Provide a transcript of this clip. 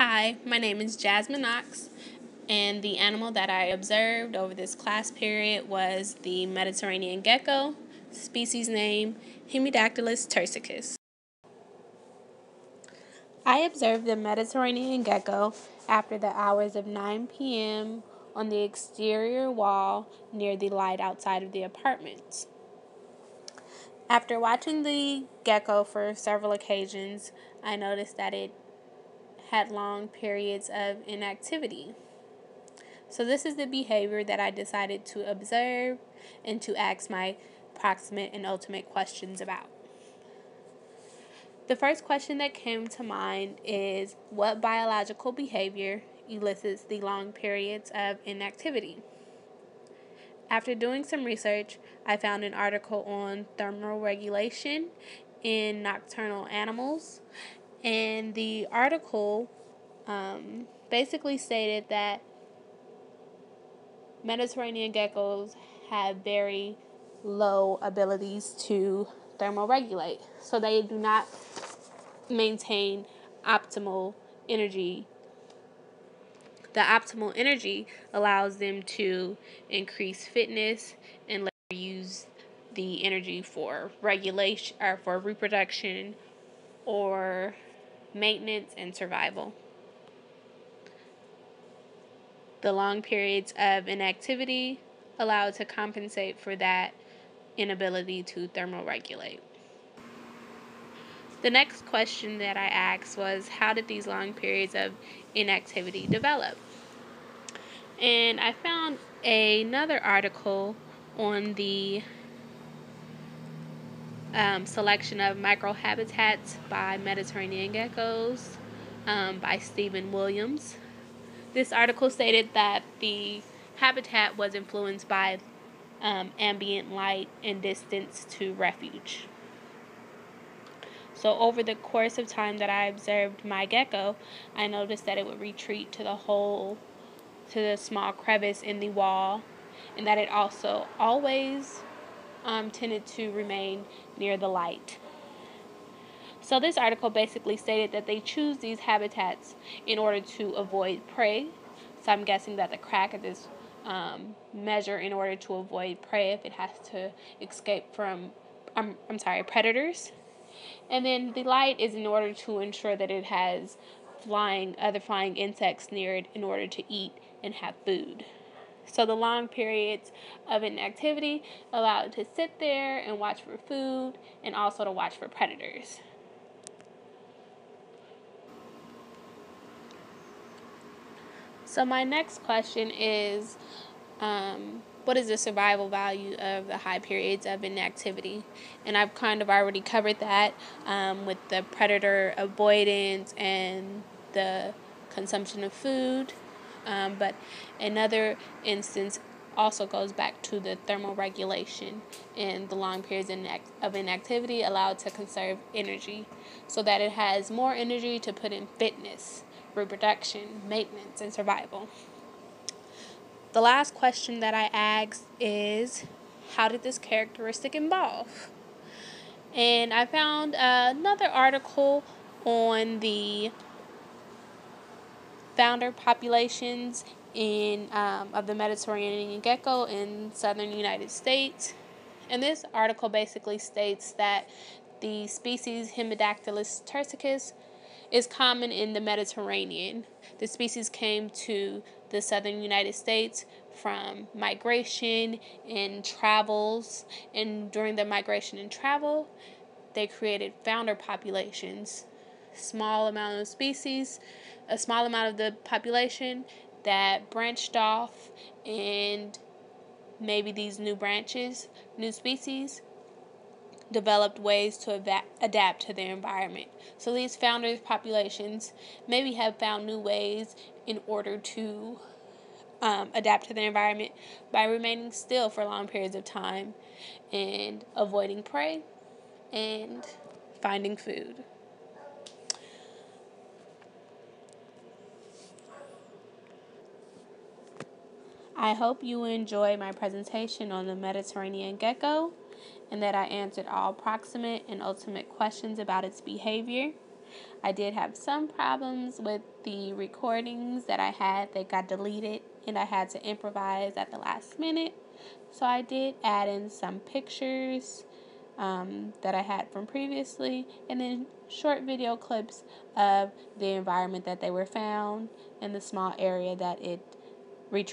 Hi, my name is Jasmine Knox, and the animal that I observed over this class period was the Mediterranean gecko, species name Hemidactylus tursicus. I observed the Mediterranean gecko after the hours of 9 p.m. on the exterior wall near the light outside of the apartment. After watching the gecko for several occasions, I noticed that it had long periods of inactivity. So this is the behavior that I decided to observe and to ask my proximate and ultimate questions about. The first question that came to mind is, what biological behavior elicits the long periods of inactivity? After doing some research, I found an article on thermal regulation in nocturnal animals, and the article basically stated that Mediterranean geckos have very low abilities to thermoregulate, so they do not maintain optimal energy. The optimal energy allows them to increase fitness and later use the energy for regulation or for reproduction or maintenance and survival. The long periods of inactivity allow to compensate for that inability to thermoregulate. The next question that I asked was, how did these long periods of inactivity develop? And I found another article on the selection of microhabitats by Mediterranean geckos by Stephen Williams. This article stated that the habitat was influenced by ambient light and distance to refuge. So over the course of time that I observed my gecko, I noticed that it would retreat to the small crevice in the wall, and that it also always tended to remain near the light. So this article basically stated that they choose these habitats in order to avoid prey. So I'm guessing that the crack of this measure in order to avoid prey if it has to escape from predators. And then the light is in order to ensure that it has other flying insects near it in order to eat and have food. So the long periods of inactivity allow it to sit there and watch for food and also to watch for predators. So my next question is, what is the survival value of the high periods of inactivity? And I've kind of already covered that with the predator avoidance and the consumption of food. But another instance also goes back to the thermal regulation, and the long periods of inactivity allowed to conserve energy so that it has more energy to put in fitness, reproduction, maintenance, and survival. The last question that I asked is, how did this characteristic evolve? And I found another article on the founder populations of the Mediterranean gecko in southern United States. And this article basically states that the species Hemidactylus tursicus is common in the Mediterranean. The species came to the southern United States from migration and travels, and during the migration and travel, they created founder populations, a small amount of the population that branched off, and maybe these new species, developed ways to adapt to their environment. So these founder populations maybe have found new ways in order to adapt to their environment by remaining still for long periods of time and avoiding prey and finding food. I hope you enjoy my presentation on the Mediterranean gecko and that I answered all proximate and ultimate questions about its behavior. I did have some problems with the recordings that I had that got deleted, and I had to improvise at the last minute. So I did add in some pictures that I had from previously, and then short video clips of the environment that they were found and the small area that it reached.